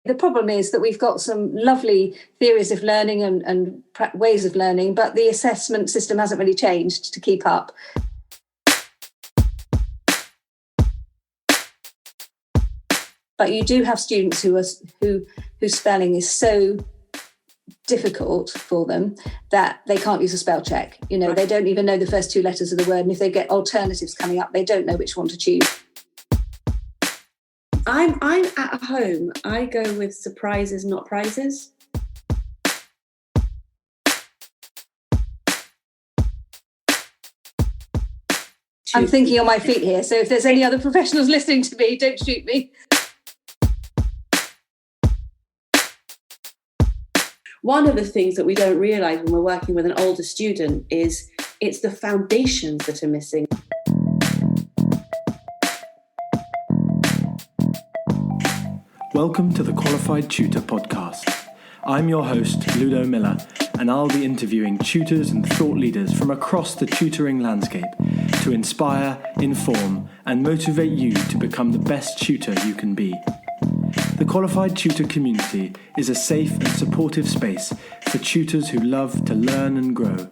The problem is that we've got some lovely theories of learning and ways of learning, but the assessment system hasn't really changed to keep up. But you do have students whose spelling is so difficult for them that they can't use a spell check. You know, they don't even know the first two letters of the word, and if they get alternatives coming up, they don't know which one to choose. I'm at home. I go with surprises, not prizes. I'm thinking on my feet here, so if there's any other professionals listening to me, don't shoot me. One of the things that we don't realise when we're working with an older student is it's the foundations that are missing. Welcome to the Qualified Tutor Podcast. I'm your host, Ludo Miller, and I'll be interviewing tutors and thought leaders from across the tutoring landscape to inspire, inform, and motivate you to become the best tutor you can be. The Qualified Tutor community is a safe and supportive space for tutors who love to learn and grow.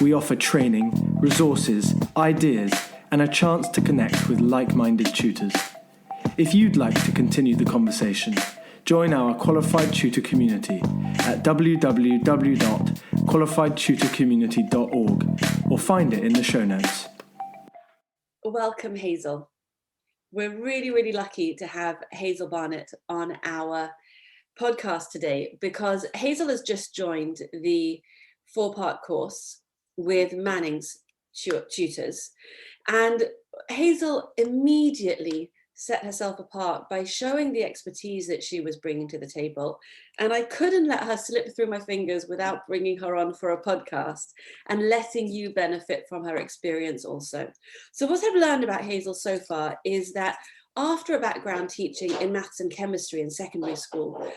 We offer training, resources, ideas, and a chance to connect with like-minded tutors. If you'd like to continue the conversation, join our Qualified Tutor community at www.qualifiedtutorcommunity.org or find it in the show notes. Welcome, Hazel. We're really, really lucky to have Hazel Barnett on our podcast today because Hazel has just joined the 4-part course with Manning's tutors. And Hazel immediately set herself apart by showing the expertise that she was bringing to the table. And I couldn't let her slip through my fingers without bringing her on for a podcast and letting you benefit from her experience also. So what I've learned about Hazel so far is that after a background teaching in maths and chemistry in secondary school,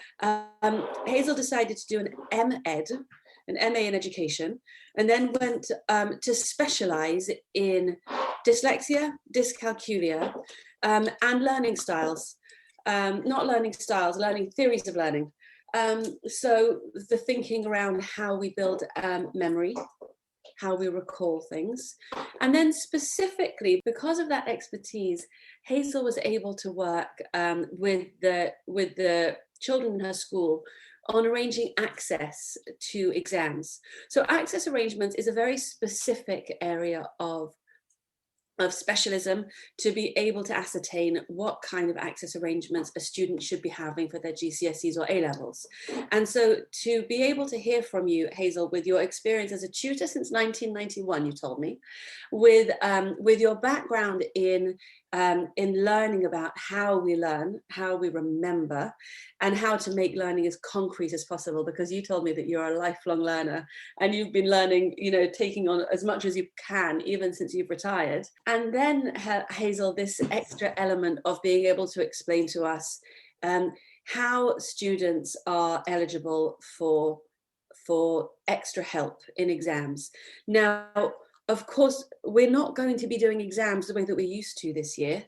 Hazel decided to do an M.Ed, an MA in education, and then went to specialise in dyslexia, dyscalculia, and learning styles. Learning theories of learning. So the thinking around how we build memory, how we recall things. And then specifically, because of that expertise, Hazel was able to work with the children in her school on arranging access to exams. So access arrangements is a very specific area of specialism to be able to ascertain what kind of access arrangements a student should be having for their GCSEs or A-levels. And so to be able to hear from you, Hazel, with your experience as a tutor since 1991, you told me, with your background in learning about how we learn, how we remember, and how to make learning as concrete as possible, because you told me that you're a lifelong learner and you've been learning, taking on as much as you can, even since you've retired. And then, Hazel, this extra element of being able to explain to us how students are eligible for extra help in exams. Now, of course, we're not going to be doing exams the way that we're used to this year,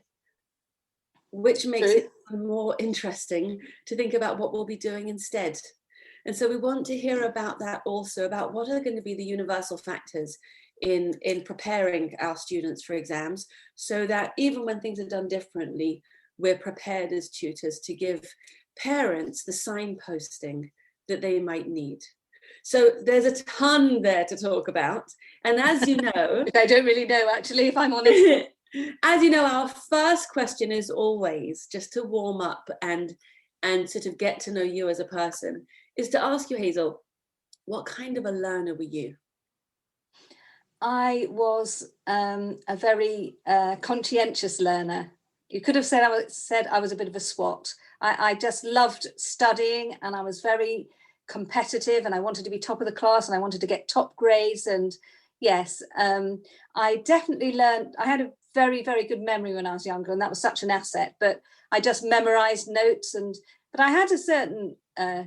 which makes it more interesting to think about what we'll be doing instead. And so we want to hear about that also, about what are going to be the universal factors in preparing our students for exams, so that even when things are done differently, we're prepared as tutors to give parents the signposting that they might need. So there's a ton there to talk about. And as you know... I don't really know, actually, if I'm honest. As you know, our first question is always, just to warm up and sort of get to know you as a person, is to ask you, Hazel, what kind of a learner were you? I was a very conscientious learner. You could have said I was a bit of a swot. I just loved studying, and I was very competitive, and I wanted to be top of the class, and I wanted to get top grades. And yes, I definitely learned. I had a very, very good memory when I was younger, and that was such an asset. But I just memorized notes, but I had a certain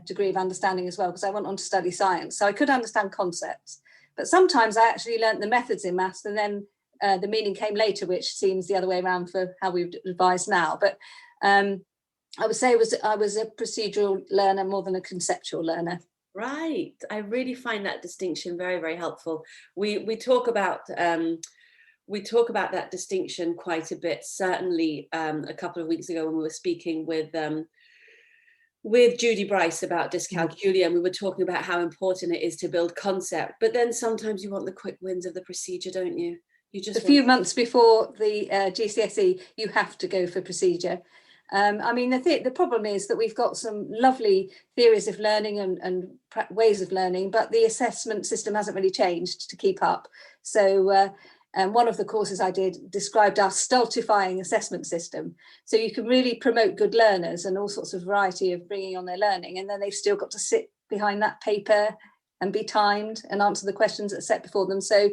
degree of understanding as well, because I went on to study science, so I could understand concepts. But sometimes I actually learnt the methods in maths, and then the meaning came later, which seems the other way around for how we've advised now. But I would say I was a procedural learner more than a conceptual learner. Right. I really find that distinction very, very helpful. We talk about that distinction quite a bit. Certainly, a couple of weeks ago when we were speaking with Judy Bryce about dyscalculia, and we were talking about how important it is to build concept. But then sometimes you want the quick wins of the procedure, don't you? You just a few months before the GCSE, you have to go for procedure. I mean, the problem is that we've got some lovely theories of learning and ways of learning, but the assessment system hasn't really changed to keep up. So one of the courses I did described our stultifying assessment system. So you can really promote good learners and all sorts of variety of bringing on their learning, and then they've still got to sit behind that paper and be timed and answer the questions that are set before them. So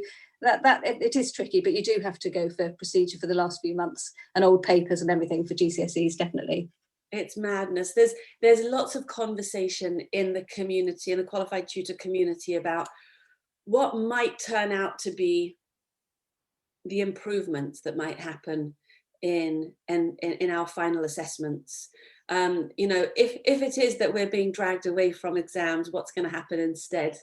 it is tricky, but you do have to go for procedure for the last few months and old papers and everything for GCSEs, definitely. It's madness. There's lots of conversation in the community, in the qualified tutor community, about what might turn out to be the improvements that might happen in our final assessments. If it is that we're being dragged away from exams, what's going to happen instead?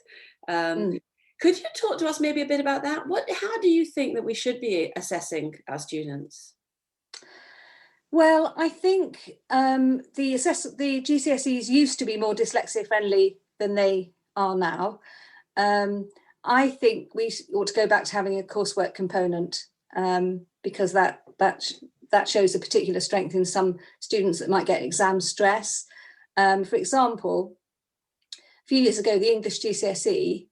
Could you talk to us maybe a bit about that? How do you think that we should be assessing our students? Well, I think the GCSEs used to be more dyslexia friendly than they are now. I think we ought to go back to having a coursework component because that shows a particular strength in some students that might get exam stress. For example, a few years ago, the English GCSE,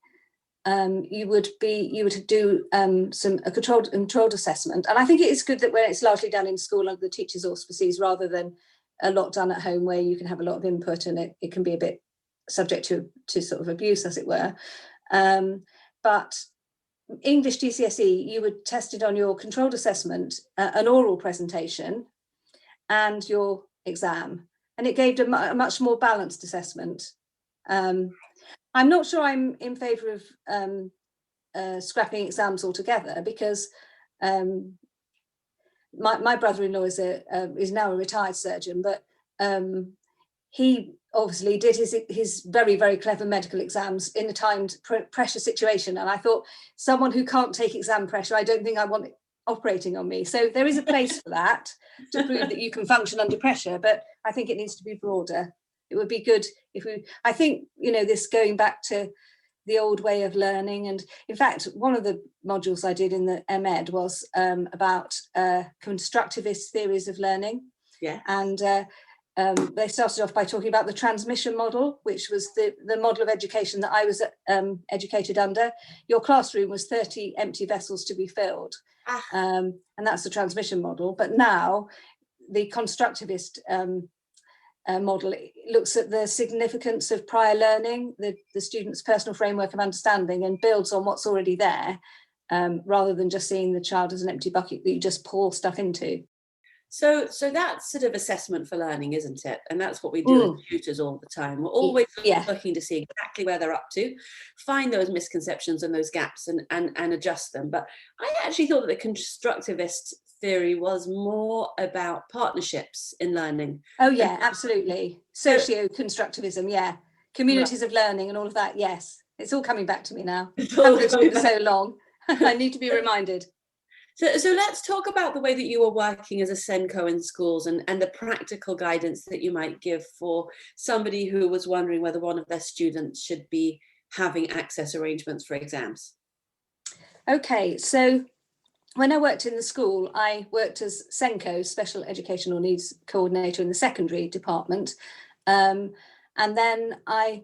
you would do a controlled assessment, and I think it is good that when it's largely done in school under the teacher's auspices rather than a lot done at home where you can have a lot of input and it can be a bit subject to sort of abuse, as it were. But English GCSE, you were tested on your controlled assessment, an oral presentation, and your exam, and it gave a much more balanced assessment. I'm not sure I'm in favour of scrapping exams altogether, because my brother-in-law is now a retired surgeon, but he obviously did his very, very clever medical exams in a timed pressure situation. And I thought, someone who can't take exam pressure, I don't think I want it operating on me. So there is a place for that to prove that you can function under pressure, but I think it needs to be broader. It would be good if I think, this going back to the old way of learning. And in fact, one of the modules I did in the M.Ed was about constructivist theories of learning. Yeah. And they started off by talking about the transmission model, which was the model of education that I was educated under. Your classroom was 30 empty vessels to be filled. And that's the transmission model. But now the constructivist model looks at the significance of prior learning, the student's personal framework of understanding, and builds on what's already there, rather than just seeing the child as an empty bucket that you just pour stuff into. So that's sort of assessment for learning, isn't it? And that's what we do as tutors all the time. We're always looking to see exactly where they're up to, find those misconceptions and those gaps and adjust them. But I actually thought that the constructivist theory was more about partnerships in learning. Oh yeah, absolutely. Socio-constructivism, yeah. Communities of learning and all of that, yes. It's all coming back to me now. I've been for so long. I need to be reminded. So let's talk about the way that you were working as a SENCO in schools and the practical guidance that you might give for somebody who was wondering whether one of their students should be having access arrangements for exams. Okay, so when I worked in the school, I worked as SENCO, Special Educational Needs Coordinator in the secondary department. And then I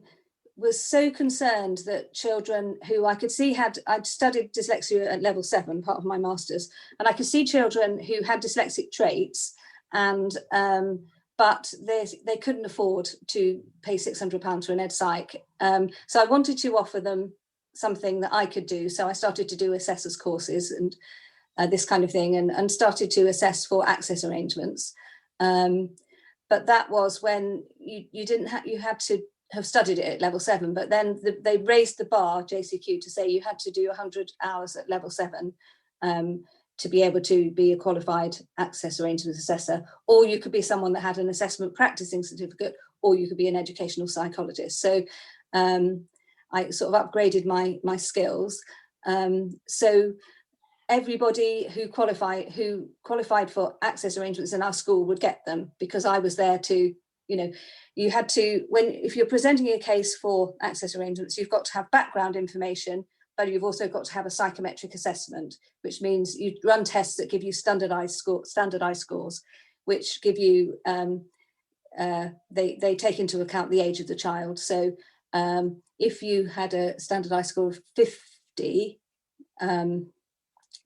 was so concerned that children who I could see I'd studied dyslexia at level 7, part of my master's, and I could see children who had dyslexic traits, and but they couldn't afford to pay £600 for an ed psych. So I wanted to offer them something that I could do. So I started to do assessors courses and this kind of thing, and started to assess for access arrangements. But that was when you had to have studied it at level 7, but then they raised the bar, JCQ, to say you had to do 100 hours at level 7 to be able to be a qualified access arrangements assessor, or you could be someone that had an assessment practicing certificate, or you could be an educational psychologist. So I sort of upgraded my skills. So everybody who qualified for access arrangements in our school would get them, because I was there to, you had to, if you're presenting a case for access arrangements, you've got to have background information, but you've also got to have a psychometric assessment, which means you run tests that give you standardized scores, which give you, they take into account the age of the child. So if you had a standardized score of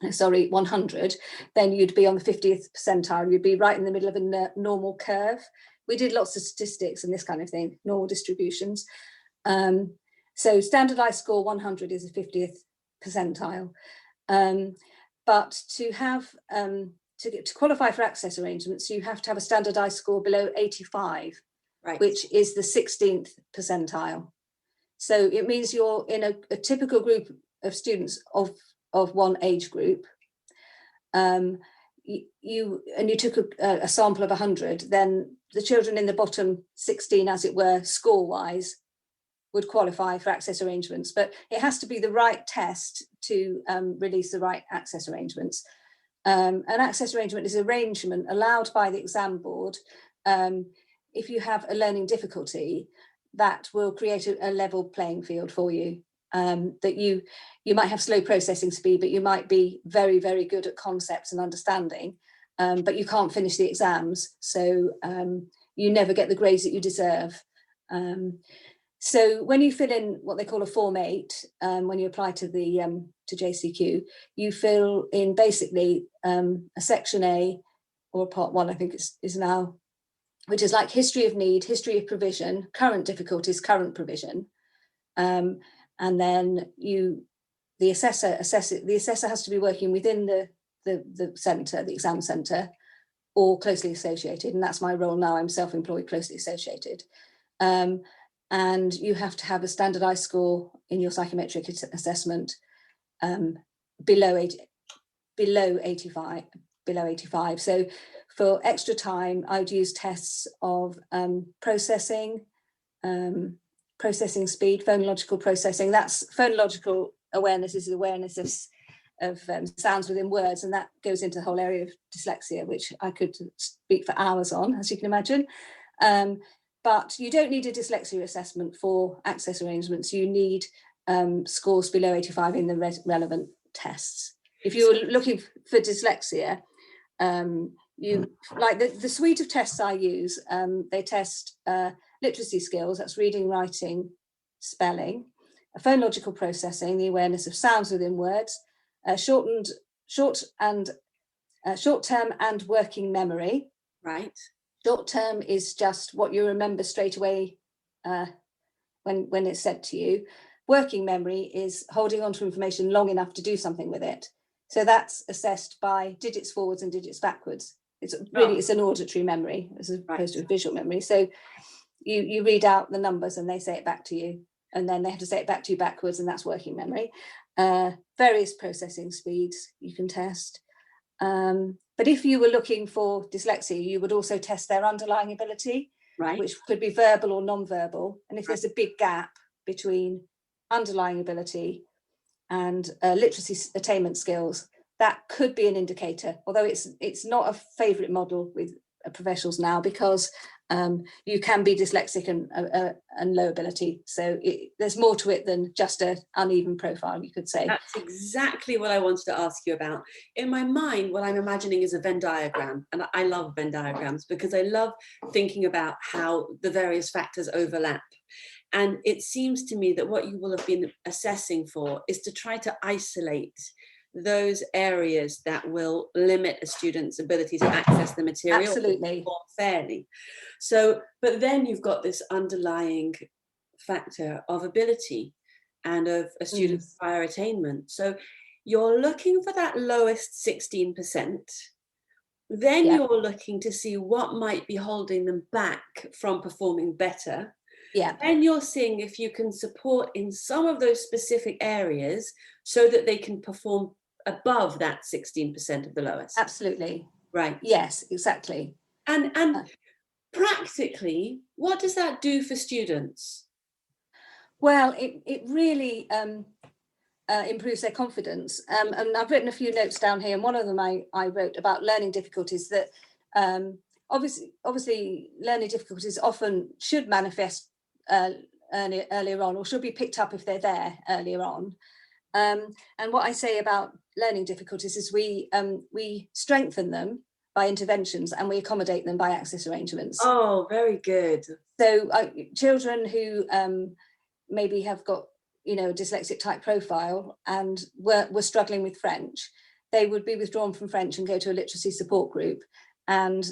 100, then you'd be on the 50th percentile. You'd be right in the middle of a normal curve. We did lots of statistics and this kind of thing, normal distributions. So standardized score 100 is a 50th percentile. But to have to qualify for access arrangements, you have to have a standardized score below 85, right, which is the 16th percentile. So it means you're in a typical group of students of one age group. You took a sample of 100, then the children in the bottom 16, as it were, score-wise, would qualify for access arrangements. But it has to be the right test to release the right access arrangements. An access arrangement is an arrangement allowed by the exam board if you have a learning difficulty that will create a level playing field for you. That you might have slow processing speed, but you might be very, very good at concepts and understanding, but you can't finish the exams, so you never get the grades that you deserve. So when you fill in what they call a Form 8, when you apply to the to JCQ, you fill in basically a Section A, or Part 1, I think is now, which is like history of need, history of provision, current difficulties, current provision. And then the assessor assesses. The assessor has to be working within the centre, the exam centre, or closely associated. And that's my role now. I'm self-employed, closely associated. And you have to have a standardised score in your psychometric assessment below 85. So for extra time, I'd use tests of processing speed, phonological processing. That's phonological awareness, is awareness of sounds within words, and that goes into the whole area of dyslexia, which I could speak for hours on, as you can imagine. But you don't need a dyslexia assessment for access arrangements. You need scores below 85 in the relevant tests. If you're looking for dyslexia, you like the suite of tests I use. They test literacy skills, that's reading, writing, spelling, phonological processing, the awareness of sounds within words, short-term and working memory. Right. Short term is just what you remember straight away when it's said to you. Working memory is holding on to information long enough to do something with it. So that's assessed by digits forwards and digits backwards. It's really, it's an auditory memory as opposed to a visual memory. So you read out the numbers and they say it back to you, and then they have to say it back to you backwards, and that's working memory. Various processing speeds you can test. But if you were looking for dyslexia, you would also test their underlying ability, right, which could be verbal or non-verbal. And if there's a big gap between underlying ability and literacy attainment skills, that could be an indicator, although it's not a favourite model with professionals now, because you can be dyslexic and low ability. So there's more to it than just an uneven profile, you could say. That's exactly what I wanted to ask you about. In my mind, what I'm imagining is a Venn diagram. And I love Venn diagrams because I love thinking about how the various factors overlap. And it seems to me that what you will have been assessing for is to try to isolate those areas that will limit a student's ability to access the material. Absolutely. Fairly. So, but then you've got this underlying factor of ability and of a student's prior attainment. So you're looking for that lowest 16%. Then you're looking to see what might be holding them back from performing better. Yeah. Then you're seeing if you can support in some of those specific areas so that they can perform above that 16% of the lowest. Absolutely. Right. Yes, exactly. And practically, what does that do for students? Well, it really improves their confidence. And I've written a few notes down here, and one of them I wrote about learning difficulties, that obviously learning difficulties often should manifest earlier on, or should be picked up if they're there earlier on. And what I say about learning difficulties is we strengthen them by interventions, and we accommodate them by access arrangements. Oh, very good. So children who maybe have got, a dyslexic type profile and were struggling with French, they would be withdrawn from French and go to a literacy support group, and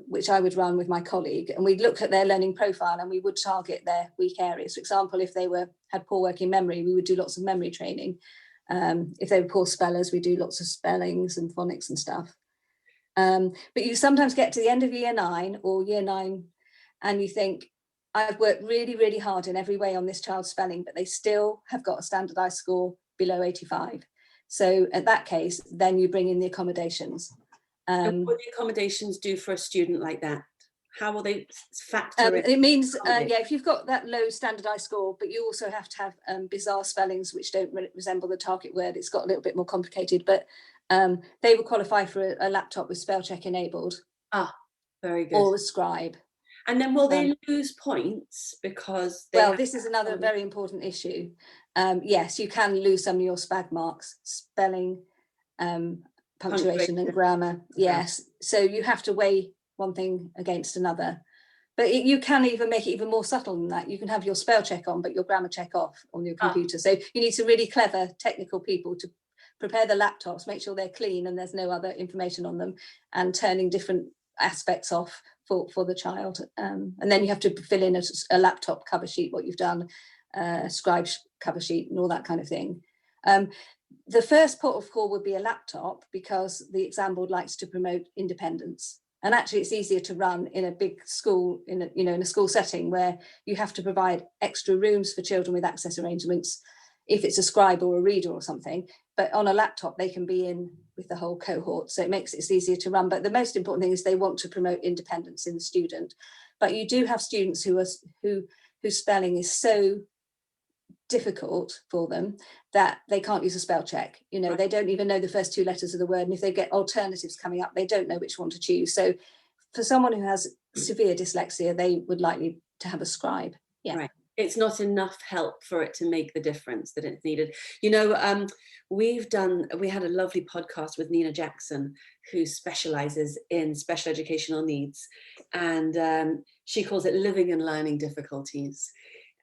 which I would run with my colleague, and we'd look at their learning profile and we would target their weak areas. For example, if they had poor working memory, we would do lots of memory training. If they were poor spellers, we do lots of spellings and phonics and stuff. But you sometimes get to the end of year 9 or year 9 and you think, I've worked really, really hard in every way on this child's spelling, but they still have got a standardized score below 85. So at that case, then you bring in the accommodations. And what do the accommodations do for a student like that? How will they factor in? It means, if you've got that low standardized score, but you also have to have bizarre spellings which don't resemble the target word, it's got a little bit more complicated, but they will qualify for a laptop with spell check enabled. Ah, very good. Or a scribe. And then will they lose points because this is another very important issue. Yes, you can lose some of your SPAG marks, spelling, punctuation and grammar. Yes, so you have to weigh one thing against another. But you can even make it even more subtle than that. You can have your spell check on, but your grammar check off on your computer. So you need some really clever technical people to prepare the laptops, make sure they're clean and there's no other information on them, and turning different aspects off for the child. And then you have to fill in a laptop cover sheet, what you've done, scribe cover sheet and all that kind of thing. The first port of call would be a laptop, because the exam board likes to promote independence. And actually it's easier to run in a big school, in a school setting where you have to provide extra rooms for children with access arrangements, if it's a scribe or a reader or something. But on a laptop, they can be in with the whole cohort. So it makes it easier to run. But the most important thing is they want to promote independence in the student. But you do have students whose spelling is so difficult for them that they can't use a spell check. Right. They don't even know the first 2 letters of the word. And if they get alternatives coming up, they don't know which one to choose. So for someone who has severe dyslexia, they would likely to have a scribe. Yeah. Right. It's not enough help for it to make the difference that it's needed. We had a lovely podcast with Nina Jackson, who specializes in special educational needs, and she calls it living and learning difficulties.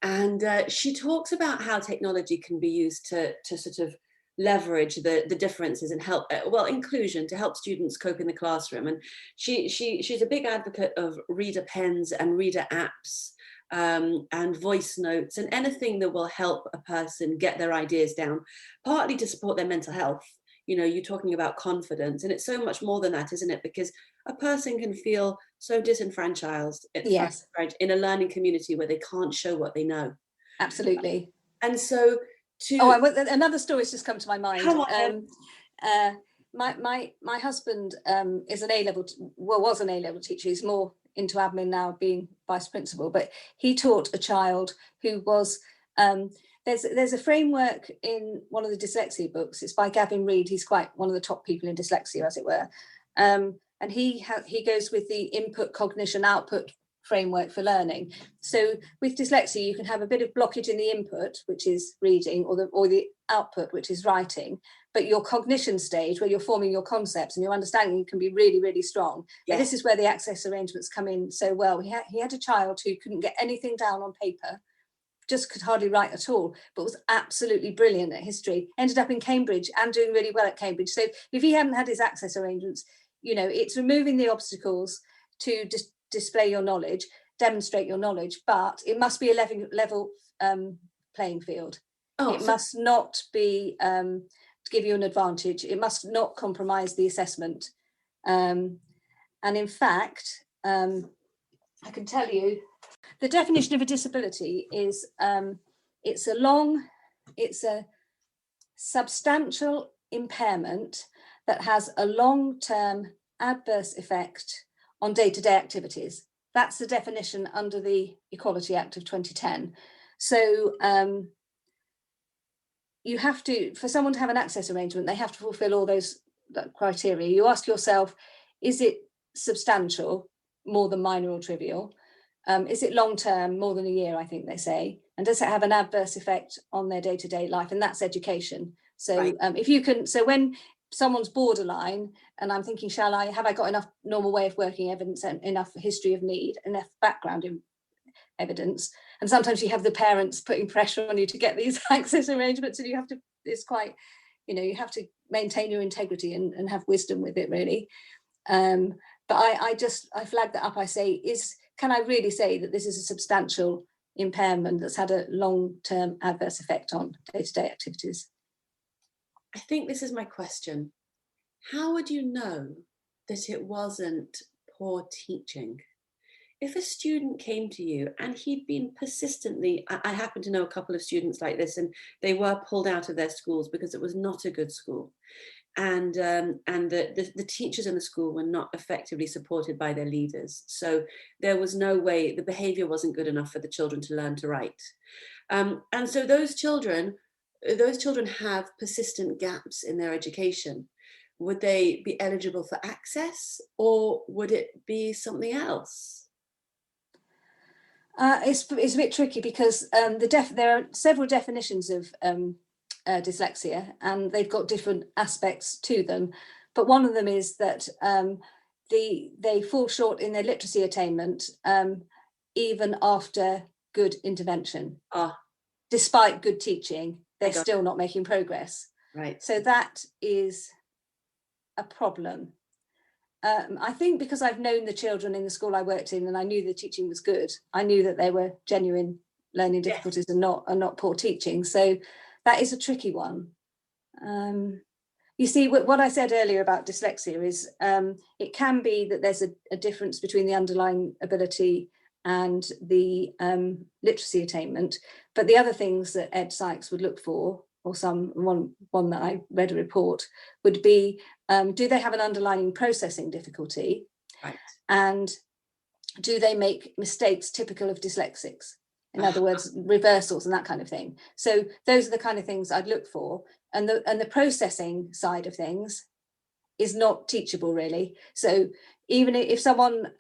And she talks about how technology can be used to sort of leverage the differences and help, inclusion, to help students cope in the classroom. And she's a big advocate of reader pens and reader apps, and voice notes, and anything that will help a person get their ideas down, partly to support their mental health. You're talking about confidence, and it's so much more than that, isn't it? Because a person can feel so disenfranchised in a learning community where they can't show what they know. Absolutely. And so another story's just come to my mind. Come on. My husband is was an A-level teacher. He's more into admin now, being vice principal, but he taught a child who was there's a framework in one of the dyslexia books. It's by Gavin Reed. He's quite one of the top people in dyslexia, as it were, and he goes with the input, cognition, output framework for learning. So with dyslexia, you can have a bit of blockage in the input, which is reading, or the output, which is writing, but your cognition stage, where you're forming your concepts and your understanding, can be really, really strong. Yes. And this is where the access arrangements come in so well. He had a child who couldn't get anything down on paper, just could hardly write at all, but was absolutely brilliant at history, ended up in Cambridge and doing really well at Cambridge. So if he hadn't had his access arrangements, it's removing the obstacles to display your knowledge, demonstrate your knowledge, but it must be a level playing field. It must not be to give you an advantage. It must not compromise the assessment. And in fact, I can tell you, the definition of a disability is it's a substantial impairment that has a long-term adverse effect on day-to-day activities. That's the definition under the Equality Act of 2010. So you have to, for someone to have an access arrangement, they have to fulfill all those criteria. You ask yourself, is it substantial, more than minor or trivial? Is it long-term, more than a year, I think they say? And does it have an adverse effect on their day-to-day life? And that's education. So Right. If you can, so when someone's borderline and I'm thinking, have I got enough normal way of working evidence and enough history of need, enough background in evidence? And sometimes you have the parents putting pressure on you to get these access arrangements, and you have to, it's quite, you have to maintain your integrity and have wisdom with it, really. But I flag that up. I say, can I really say that this is a substantial impairment that's had a long-term adverse effect on day-to-day activities? I think this is my question. How would you know that it wasn't poor teaching? If a student came to you and he'd been persistently, I happen to know a couple of students like this, and they were pulled out of their schools because it was not a good school. And the teachers in the school were not effectively supported by their leaders. So there was no way, the behavior wasn't good enough for the children to learn to write. And so those children have persistent gaps in their education. Would they be eligible for access, or would it be something else? It's a bit tricky because there are several definitions of dyslexia, and they've got different aspects to them. But one of them is that they fall short in their literacy attainment even after good intervention. Despite good teaching, they're still not making progress. Right. So that is a problem. I think because I've known the children in the school I worked in, and I knew the teaching was good, I knew that they were genuine learning difficulties, yes, and not poor teaching. So that is a tricky one. You see, what I said earlier about dyslexia is it can be that there's a difference between the underlying ability and the literacy attainment. But the other things that Ed Sykes would look for, or one that I read a report, would be, do they have an underlying processing difficulty? Right. And do they make mistakes typical of dyslexics? In other words, reversals and that kind of thing. So those are the kind of things I'd look for. And the processing side of things is not teachable, really. So even if someone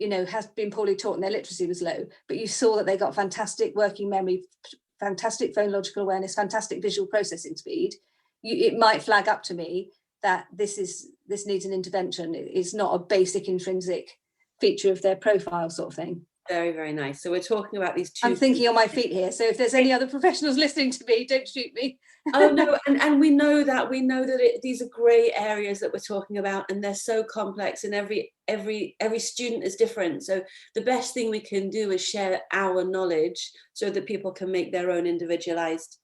has been poorly taught and their literacy was low, but you saw that they got fantastic working memory, fantastic phonological awareness, fantastic visual processing speed, it might flag up to me that this needs an intervention. It's not a basic intrinsic feature of their profile sort of thing. Very, very nice. So we're talking about these two. I'm thinking on my feet here. So if there's any other professionals listening to me, don't shoot me. Oh no, and we know that these are grey areas that we're talking about, and they're so complex, and every student is different. So the best thing we can do is share our knowledge so that people can make their own individualized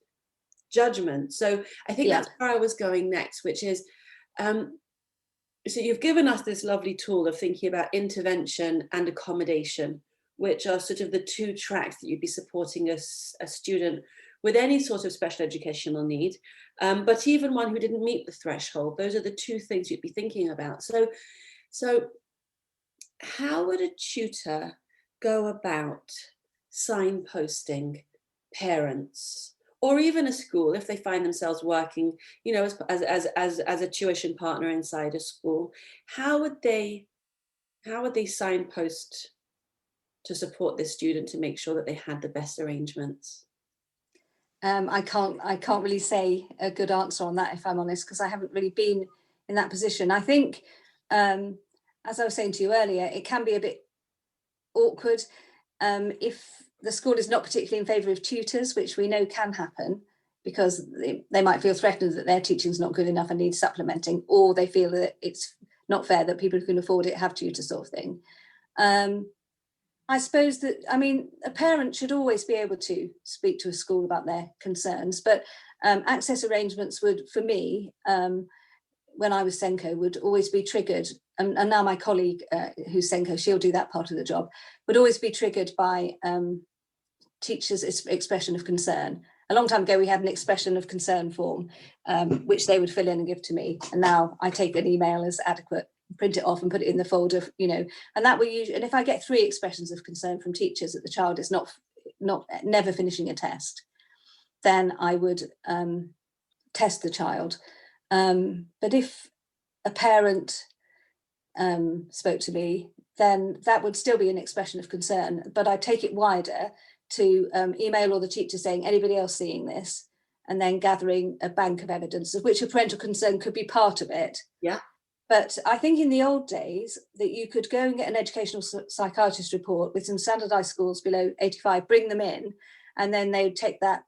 judgment. So I think that's where I was going next, which is, so you've given us this lovely tool of thinking about intervention and accommodation, which are sort of the two tracks that you'd be supporting a student with any sort of special educational need, but even one who didn't meet the threshold. Those are the two things you'd be thinking about. So how would a tutor go about signposting parents, or even a school, if they find themselves working, as a tuition partner inside a school? How would they signpost to support this student to make sure that they had the best arrangements? I can't really say a good answer on that, if I'm honest, because I haven't really been in that position. I think, as I was saying to you earlier, it can be a bit awkward if the school is not particularly in favour of tutors, which we know can happen, because they might feel threatened that their teaching is not good enough and needs supplementing, or they feel that it's not fair that people who can afford it have tutors, sort of thing. I suppose that, a parent should always be able to speak to a school about their concerns, but access arrangements would, for me, when I was SENCO, would always be triggered, and now my colleague who's SENCO, she'll do that part of the job, would always be triggered by teachers' expression of concern. a long time ago, we had an expression of concern form, which they would fill in and give to me. And now I take an email as adequate, print it off and put it in the folder, and that will usually, and if I get 3 expressions of concern from teachers that the child is never finishing a test, then I would test the child. But if a parent spoke to me, then that would still be an expression of concern, but I take it wider to email all the teachers saying, anybody else seeing this? And then gathering a bank of evidence, of which a parental concern could be part of it. Yeah. But I think in the old days that you could go and get an educational psychiatrist report with some standardised scores below 85, bring them in, and then they would take that,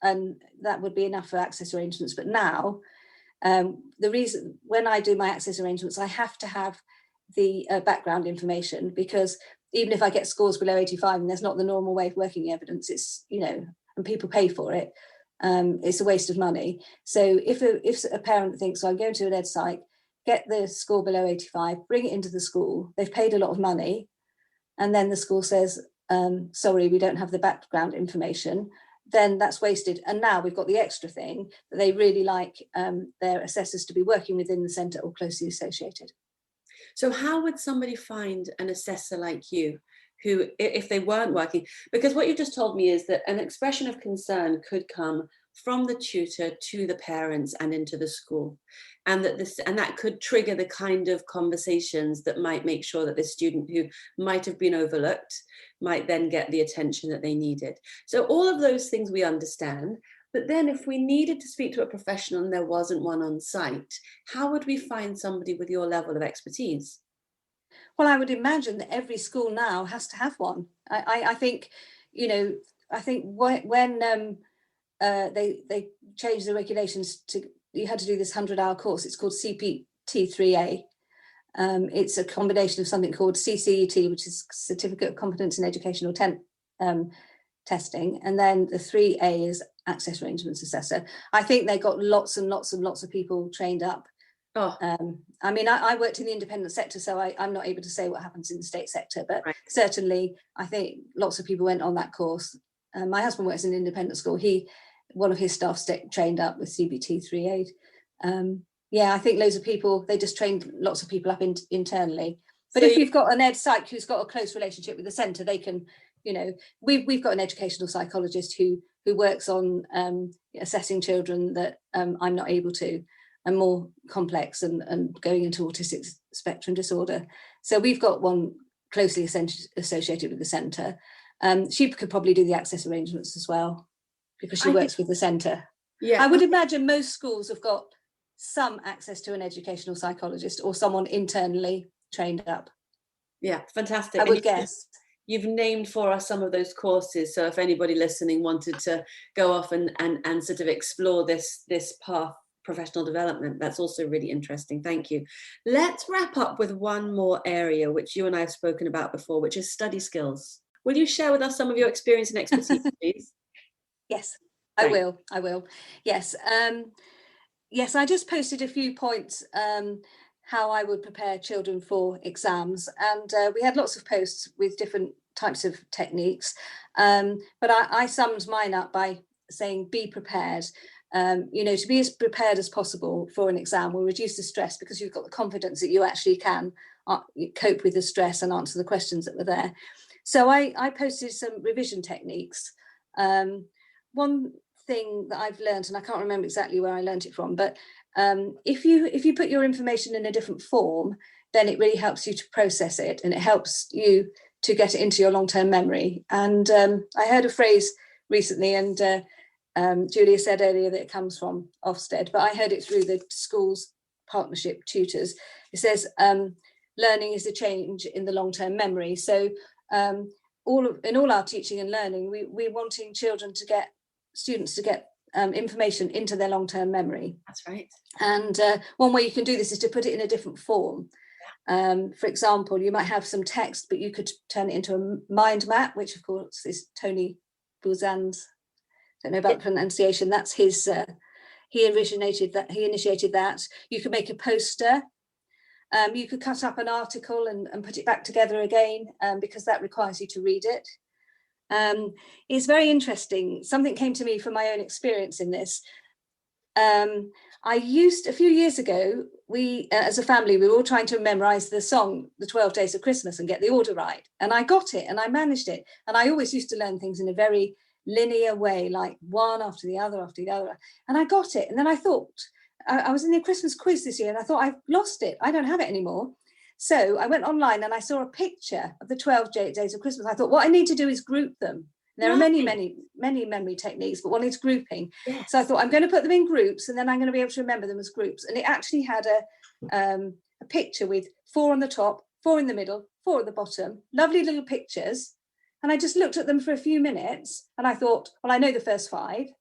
and that would be enough for access arrangements. But now, the reason when I do my access arrangements, I have to have the background information, because even if I get scores below 85 and there's not the normal way of working evidence, it's, and people pay for it, it's a waste of money. So if a parent thinks, I'm going to an ed psych, get the score below 85, bring it into the school, they've paid a lot of money, and then the school says, sorry, we don't have the background information, then that's wasted. And now we've got the extra thing that they really like their assessors to be working within the centre or closely associated. So how would somebody find an assessor like you, who, if they weren't working? Because what you just told me is that an expression of concern could come from the tutor to the parents and into the school, and that could trigger the kind of conversations that might make sure that this student who might have been overlooked might then get the attention that they needed. So all of those things we understand. But then if we needed to speak to a professional and there wasn't one on site, how would we find somebody with your level of expertise? Well, I would imagine that every school now has to have one. I think, when they changed the regulations to, you had to do this 100-hour course, it's called CPT3A. It's a combination of something called CCET, which is Certificate of Competence in Educational Testing, and then the 3A is Access Arrangements Assessor. I think they got lots and lots and lots of people trained up. I worked in the independent sector, so I'm not able to say what happens in the state sector, but right. Certainly I think lots of people went on that course. My husband works in an independent school. One of his staff trained up with CBT 3A. I think loads of people, they just trained lots of people up internally. But if you've got an ed psych who's got a close relationship with the centre, they can, we've got an educational psychologist who works on assessing children that I'm not able to, and more complex and going into autistic spectrum disorder. So we've got one closely associated with the centre. She could probably do the access arrangements as well, because she works with the centre. Yeah, I would imagine most schools have got some access to an educational psychologist or someone internally trained up. Yeah, fantastic. I would guess. You've named for us some of those courses, so if anybody listening wanted to go off and sort of explore this path, professional development, that's also really interesting. Thank you. Let's wrap up with one more area which you and I have spoken about before, which is study skills. Will you share with us some of your experience and expertise, please? Yes, I will. Yes. Yes, I just posted a few points how I would prepare children for exams, and we had lots of posts with different types of techniques, but I summed mine up by saying be prepared. To be as prepared as possible for an exam will reduce the stress, because you've got the confidence that you actually can cope with the stress and answer the questions that were there. So I posted some revision techniques. One thing that I've learned, and I can't remember exactly where I learned it from, but if you put your information in a different form, then it really helps you to process it, and it helps you to get it into your long-term memory. And I heard a phrase recently, and Julia said earlier that it comes from Ofsted, but I heard it through the school's partnership tutors. It says learning is a change in the long-term memory. So in all our teaching and learning, we're wanting students to get information into their long-term memory. That's right. And one way you can do this is to put it in a different form. For example, you might have some text, but you could turn it into a mind map, which of course is Tony Buzan's. Don't know about the pronunciation. That's his. He initiated that. You could make a poster. You could cut up an article and put it back together again, because that requires you to read it. It's very interesting. Something came to me from my own experience in this. A few years ago, we, as a family, we were all trying to memorize the song, The 12 Days of Christmas, and get the order right. And I got it and I managed it. And I always used to learn things in a very linear way, like one after the other after the other. And I got it. And then I thought, I was in the Christmas quiz this year and I thought, I've lost it. I don't have it anymore. So I went online and I saw a picture of the 12 Days of Christmas. I thought, what I need to do is group them. There are many memory techniques, but one is grouping. Yes. So I thought I'm going to put them in groups and then I'm going to be able to remember them as groups. And it actually had a picture with 4 on the top, 4 in the middle, 4 at the bottom, lovely little pictures. And I just looked at them for a few minutes and I thought, well, I know the first 5.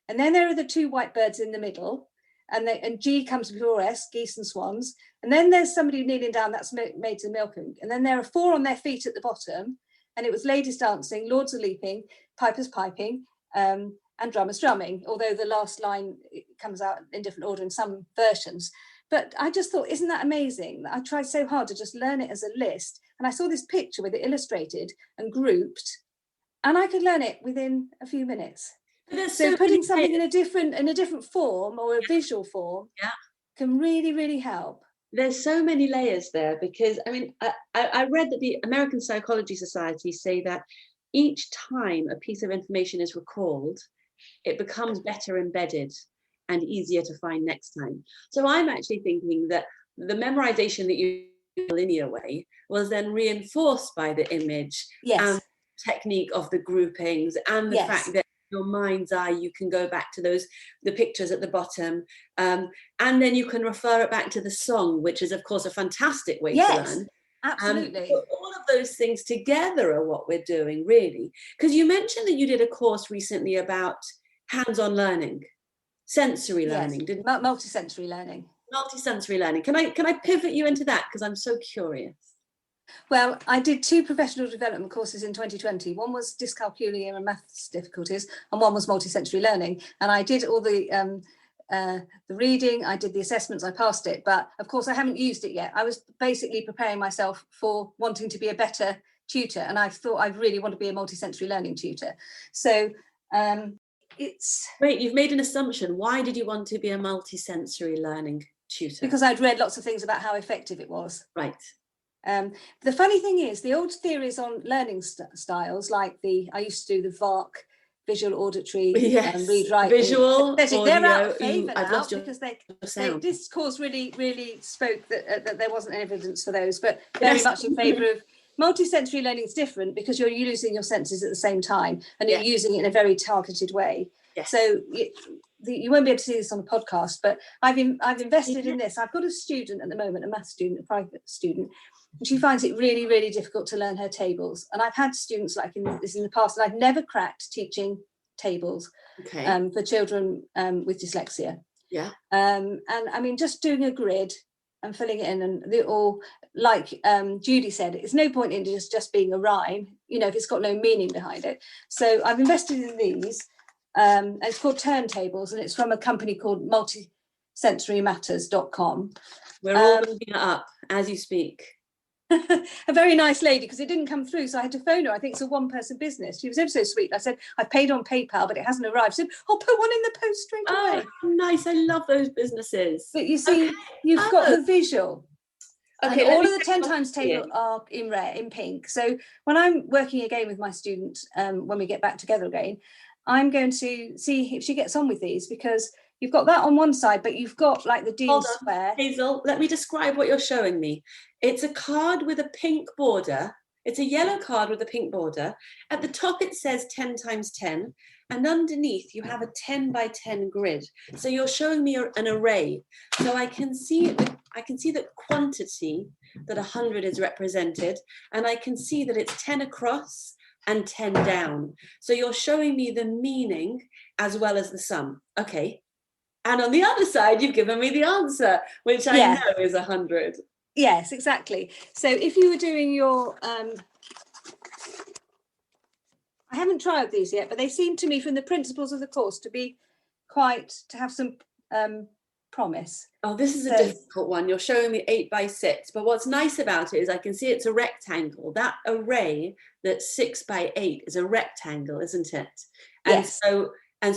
And then there are the 2 white birds in the middle. And G comes before S, geese and swans. And then there's somebody kneeling down, that's maids and milking. And then there are 4 on their feet at the bottom. And it was ladies dancing, lords are leaping, pipers piping, and drummers drumming, although the last line comes out in different order in some versions. But I just thought, isn't that amazing? I tried so hard to just learn it as a list. And I saw this picture with it illustrated and grouped, and I could learn it within a few minutes. So putting something in a different form or a visual form can really, really help. There's so many layers there, because I mean, I read that the American Psychology Society say that each time a piece of information is recalled, it becomes better embedded and easier to find next time. So I'm actually thinking that the memorization that you did in a linear way was then reinforced by the image and technique of the groupings and the fact that your mind's eye, you can go back to the pictures at the bottom, and then you can refer it back to the song, which is of course a fantastic way to learn. Absolutely. All of those things together are what we're doing, really. Because you mentioned that you did a course recently about hands-on learning, sensory learning, didn't you? Multisensory learning. Multisensory learning. Can I pivot you into that, because I'm so curious? Well, I did 2 professional development courses in 2020. One was dyscalculia and maths difficulties, and one was multisensory learning. And I did all the reading, I did the assessments, I passed it. But of course, I haven't used it yet. I was basically preparing myself for wanting to be a better tutor. And I thought I really want to be a multisensory learning tutor. So it's... Wait, you've made an assumption. Why did you want to be a multisensory learning tutor? Because I'd read lots of things about how effective it was. Right. The funny thing is, the old theories on learning styles, like I used to do the VARC, visual, auditory, read, write, visual, audio, they're out of favour I've now lost your because sound. This course really spoke that there wasn't evidence for those, but very much in favour of multisensory learning. Is different because you're using your senses at the same time and you're using it in a very targeted way. Yes. So you won't be able to see this on a podcast, but I've invested in this. I've got a student at the moment, a maths student, a private student, and she finds it really, really difficult to learn her tables. And I've had students like this in the past, and I've never cracked teaching tables for children with dyslexia. Yeah. And I mean, just doing a grid and filling it in, and they're all like Judy said, it's no point in just being a rhyme, if it's got no meaning behind it. So I've invested in these. And it's called Turntables, and it's from a company called multisensorymatters.com. We're all looking it up as you speak. A very nice lady, because it didn't come through, so I had to phone her. I think it's a one-person business. She was ever so sweet. I said, I've paid on PayPal, but it hasn't arrived. She said, I'll put one in the post straight away. Oh, nice. I love those businesses. But you see, you've got the visual. Okay, and all of the 10 times table are in pink. So when I'm working again with my student, when we get back together again, I'm going to see if she gets on with these, because you've got that on one side, but you've got like the D square. Hazel, let me describe what you're showing me. It's a card with a pink border. It's a yellow card with a pink border. At the top, it says 10 times 10. And underneath, you have a 10 by 10 grid. So you're showing me an array. So I can see the quantity that 100 is represented. And I can see that it's 10 across and 10 down. So you're showing me the meaning as well as the sum. Okay. And on the other side, you've given me the answer, which I know is 100. Yes, exactly. So if you were doing your, I haven't tried these yet, but they seem to me from the principles of the course to have some promise. Oh, this is a difficult one. You're showing me 8 by 6, but what's nice about it is I can see it's a rectangle. That array that's 6 by 8 is a rectangle, isn't it? And Yes. so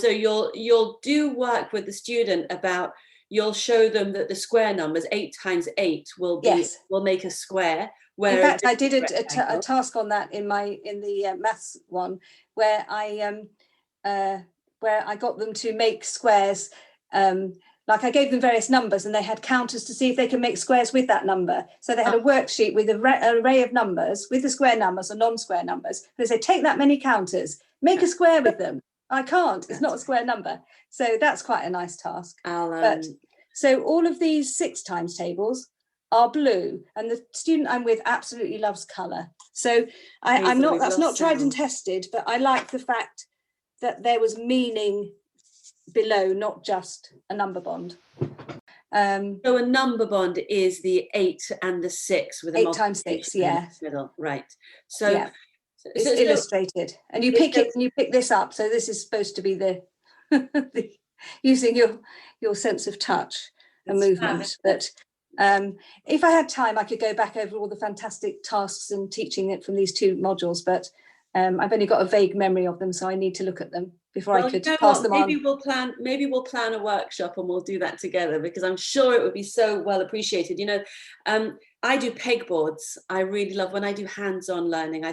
you'll do work with the student about, you'll show them that the square numbers 8 times 8 will make a square. In fact, I did a task on that in the maths one, where I got them to make squares. Like I gave them various numbers and they had counters to see if they can make squares with that number. So they had a worksheet with an array of numbers with the square numbers and non-square numbers. They say, take that many counters, make a square with them. I can't, it's not a square number. So that's quite a nice task. So all of these 6 times tables are blue, and the student I'm with absolutely loves colour. So that's not tried and tested, but I like the fact that there was meaning below, not just a number bond. So a number bond is the 8 and the 6 with a 8 times 6, in the middle, right? So yeah. It's illustrated, and you pick it and you pick this up. So this is supposed to be the using your sense of touch and movement. But if I had time, I could go back over all the fantastic tasks and teaching it from these 2 modules. But I've only got a vague memory of them, so I need to look at them before I could pass them on. Maybe we'll plan a workshop and we'll do that together, because I'm sure it would be so well appreciated. You know, I do pegboards. I really love when I do hands-on learning.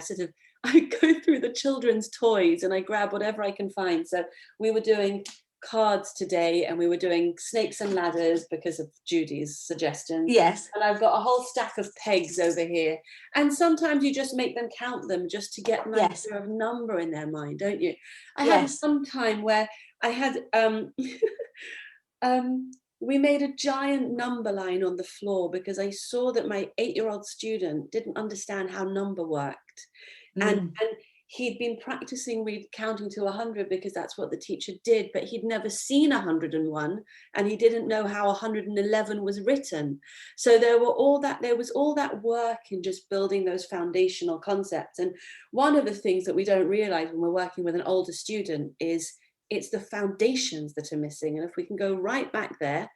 I go through the children's toys and I grab whatever I can find. So we were doing cards today, and we were doing snakes and ladders because of Judy's suggestion. Yes. And I've got a whole stack of pegs over here. And sometimes you just make them count them just to get an idea of number in their mind, don't you? I had some time where I had we made a giant number line on the floor because I saw that my 8-year-old student didn't understand how number worked. And he'd been practicing counting to 100 because that's what the teacher did, but he'd never seen 101, and he didn't know how 111 was written. So there was all that work in just building those foundational concepts. And one of the things that we don't realize when we're working with an older student is it's the foundations that are missing. And if we can go right back there,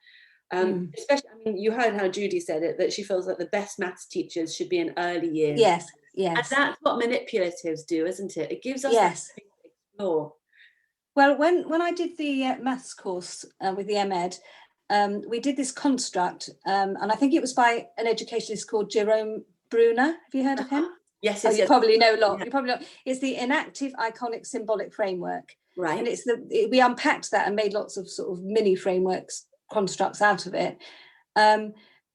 especially, I mean, you heard how Judy said it, that she feels that the best maths teachers should be in early years. Yes. And that's what manipulatives do, isn't it? It gives us that to explore. Well, when I did the maths course with the M.Ed, we did this construct, and I think it was by an educationist called Jerome Bruner. Have you heard of him? Yes. You probably know a lot. Yeah. You probably know. It's the inactive iconic symbolic framework. Right. And we unpacked that and made lots of sort of mini frameworks, constructs out of it.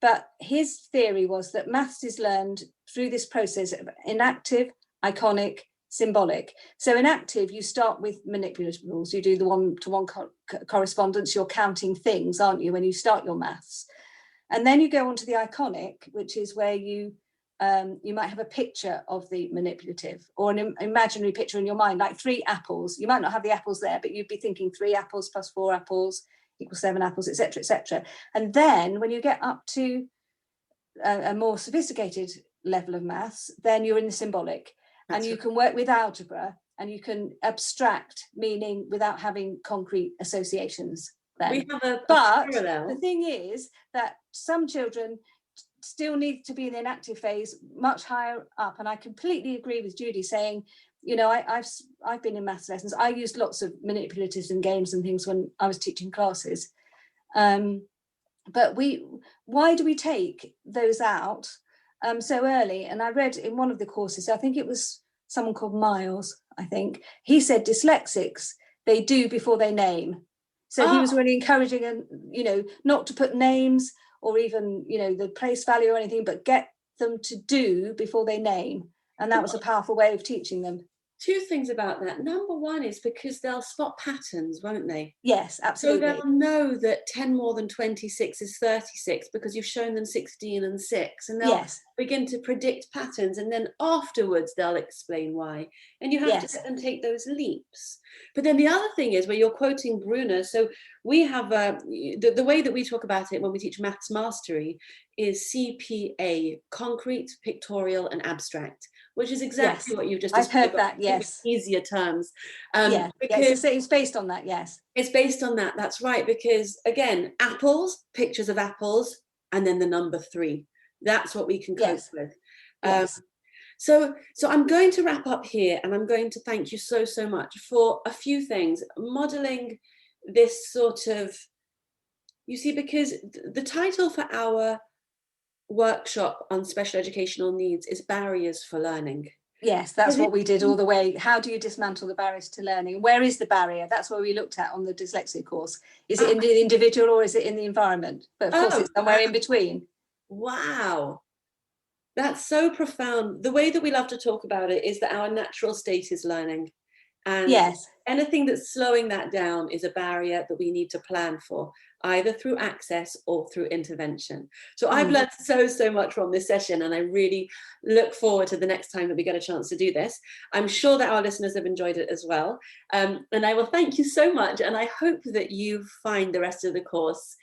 But his theory was that maths is learned through this process of inactive, iconic, symbolic. So inactive, you start with manipulative rules. You do the one-to-one correspondence. You're counting things, aren't you, when you start your maths? And then you go on to the iconic, which is where you might have a picture of the manipulative, or an imaginary picture in your mind, like 3 apples. You might not have the apples there, but you'd be thinking 3 apples plus 4 apples equals 7 apples, etc., etc. And then when you get up to a more sophisticated level of maths, then you're in the symbolic. And you can work with algebra, and you can abstract meaning without having concrete associations. Then. We have a but parallel. The thing is that some children still need to be in the inactive phase much higher up. And I completely agree with Judy saying, you know, I've been in maths lessons. I used lots of manipulatives and games and things when I was teaching classes. But why do we take those out so early? And I read in one of the courses, I think it was someone called Miles, I think, he said dyslexics, they do before they name. So he was really encouraging, and you know, not to put names or even, you know, the place value or anything, but get them to do before they name. And that was a powerful way of teaching them. 2 things about that. Number one is because they'll spot patterns, won't they? Yes, absolutely. So they'll know that 10 more than 26 is 36 because you've shown them 16 and 6. And they'll begin to predict patterns. And then afterwards, they'll explain why. And you have to let them take those leaps. But then the other thing is where you're quoting Bruner. So we have the way that we talk about it when we teach maths mastery is CPA, concrete, pictorial, and abstract, which is exactly what you've just I've heard described, that, yes. easier terms. Because it's based on that, yes. It's based on that, that's right, because again, apples, pictures of apples, and then the number 3. That's what we can cope with. So I'm going to wrap up here, and I'm going to thank you so much for a few things, modeling this sort of, you see, because the title for our workshop on special educational needs is Barriers for Learning. Yes, that's what we did all the way. How do you dismantle the barriers to learning? Where is the barrier? That's what we looked at on the dyslexia course. Is it in the individual or is it in the environment? But of course, it's somewhere in between. Wow. That's so profound. The way that we love to talk about it is that our natural state is learning. And anything that's slowing that down is a barrier that we need to plan for, either through access or through intervention. So I've learned so much from this session, and I really look forward to the next time that we get a chance to do this. I'm sure that our listeners have enjoyed it as well. And I will thank you so much. And I hope that you find the rest of the course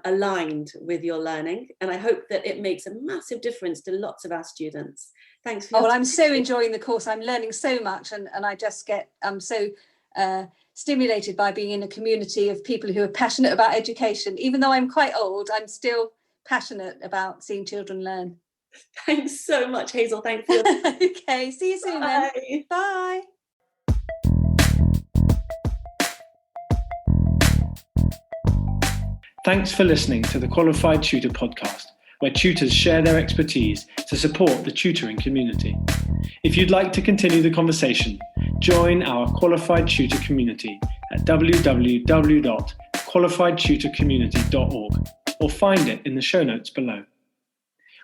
aligned with your learning. And I hope that it makes a massive difference to lots of our students. Thanks for well, I'm so enjoying the course. I'm learning so much, and I just I'm so stimulated by being in a community of people who are passionate about education. Even though I'm quite old, I'm still passionate about seeing children learn. Thanks so much, Hazel. Thank you. Okay, see you soon then. Bye. Thanks for listening to the Qualified Tutor podcast, where tutors share their expertise to support the tutoring community. If you'd like to continue the conversation, join our Qualified Tutor community at www.qualifiedtutorcommunity.org or find it in the show notes below.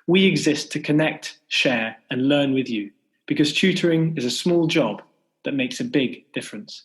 We exist to connect, share, and learn with you, because tutoring is a small job that makes a big difference.